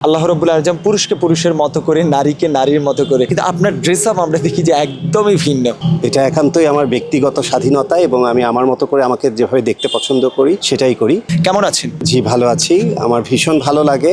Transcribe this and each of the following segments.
আল্লাহ রাব্বুল আলামিন পুরুষকে পুরুষের মতো করে, নারীকে নারীর মতো করে, কিন্তু আপনার ড্রেস আপ আমরা দেখি যে একদমই ভিন্ন। এটা একান্তই আমার ব্যক্তিগত স্বাধীনতা এবং আমি আমার মতো করে আমাকে যেভাবে দেখতে পছন্দ করি সেটাই করি। কেমন আছেন? জি, ভালো আছি। আমার ভীষণ ভালো লাগে।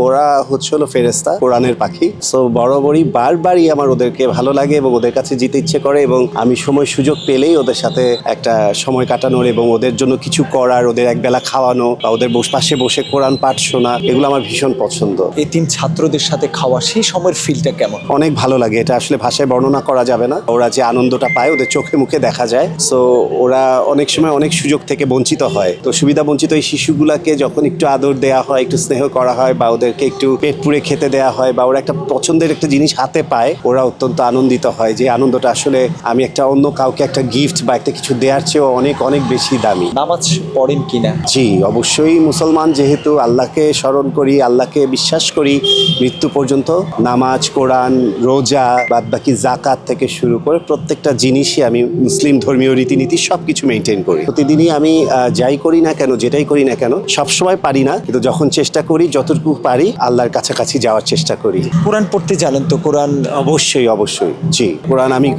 ওরা হলো ফেরেশতা, কোরআনের পাখি। সো বরাবরই বারবারই আমার ওদেরকে ভালো লাগে এবং ওদের কাছে যেতে ইচ্ছে করে এবং আমি সময় সুযোগ পেলেই ওদের সাথে একটা সময় কাটানোর এবং ওদের জন্য কিছু করার, ওদের একবেলা খাওয়ানো বা ওদের পাশে বসে কোরআন পাঠ শোনা, এগুলো আমার ভীষণ পছন্দ। এই তিন ছাত্রদের সাথে খাওয়া সেই সময়ের ফিলটা কেমন? অনেক ভালো লাগে। এটা আসলে ভাষায় বর্ণনা করা যাবে না। ওরা যে আনন্দটা পায় ওদের চোখে মুখে দেখা যায়। সো ওরা অনেক সময় অনেক সুযোগ থেকে বঞ্চিত হয়। তো সুবিধা বঞ্চিত এই শিশুগুলাকে যখন একটু আদর দেওয়া হয়, একটু স্নেহ করা হয় বা ওদেরকে একটু পেট পুড়ে খেতে দেওয়া হয় বা ওরা একটা পছন্দের একটা জিনিস হাতে পায়, ওরা অত্যন্ত আনন্দিত হয়। যে আনন্দটা আসলে আমি একটা অন্য কাউকে একটা গিফট বা একটা কিছু দেওয়ার চেয়েও অনেক অনেক বেশি দামি। নামাজ পড়েন কিনা? জি, অবশ্যই। মুসলমান যেহেতু, আল্লাহকে স্মরণ করি, আল্লাহকে বিশ্বাস করি, মৃত্যু পর্যন্ত নামাজ, কোরআন, রোজা, বাদবাকি যাকাত থেকে শুরু করে প্রত্যেকটা জিনিসই আমি মুসলিম ধর্মীয় রীতিনীতি সবকিছু মেনটেন করি। প্রতিদিনই আমি যাই করি না কেন, যেটাই করি না কেন, সবসময় পারি না, কিন্তু যখন চেষ্টা করি, যতটুকু পারি আল্লাহর কাছাকাছি যাওয়ার চেষ্টা করি। কোরআন পড়তে জানেন তো? কোরআন অবশ্যই অবশ্যই। জি, কোরআন আমি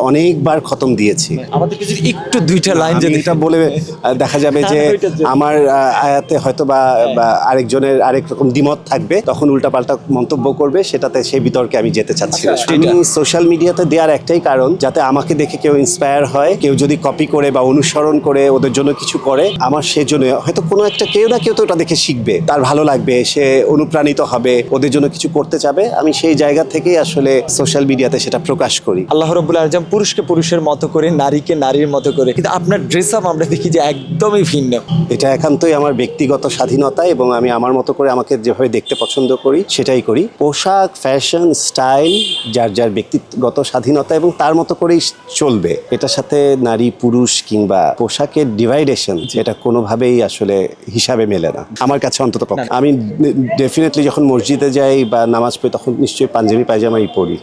অনেকবার খতম দিয়েছি। আমাদেরকে যদি একটু দুইটা লাইন আমি যদি এটা বলে দেখা যাবে যে আমার আয়াতে হয়তো বা আরেকজনের আরেক রকম দ্বিমত থাকবে, তখন উল্টাপাল্টা মন্তব্য করবে, সেটাতে সেই বিতর্কে আমি যেতে চাচ্ছি না। আচ্ছা, আমি সোশ্যাল মিডিয়াতে দেওয়ার একটাই কারণ, যাতে আমাকে দেখে কেউ ইন্সপায়ার হয়, কেউ যদি কপি করে বা অনুসরণ করে ওদের জন্য কিছু করে, আমার সেজন্য হয়তো কোনো একটা কেউ না কেউ তো ওটা দেখে শিখবে, তার ভালো লাগবে, সে অনুপ্রাণিত হবে, ওদের জন্য কিছু করতে চাবে। আমি সেই জায়গা থেকেই আসলে সোশ্যাল মিডিয়াতে সেটা প্রকাশ করি। আল্লাহ রাব্বুল আলামিন পুরুষকে পুরুষের মতো করে, নারীকে নারীর মতো করে, কিন্তু আপনার ড্রেস আপ আমরা দেখি যে একদমই ভিন্ন। এটা একান্তই আমার ব্যক্তিগত স্বাধীনতা এবং আমি আমার মতো করে আমাকে যেভাবে দেখতে পছন্দ করি সেটাই করি। পোশাক, ফ্যাশন, স্টাইল যার যার ব্যক্তিগত স্বাধীনতা এবং তার মতো করেই চলবে। এটার সাথে নারী পুরুষ কিংবা পোশাকের ডিভাইডেশন এটা কোনোভাবেই আসলে হিসাবে মেলে না আমার কাছে, অন্তত পক্ষে। আমি ডেফিনেটলি যখন মসজিদে যাই বা নামাজ পড়ি তখন নিশ্চয়ই পাঞ্জাবি পায়জামাই পরি।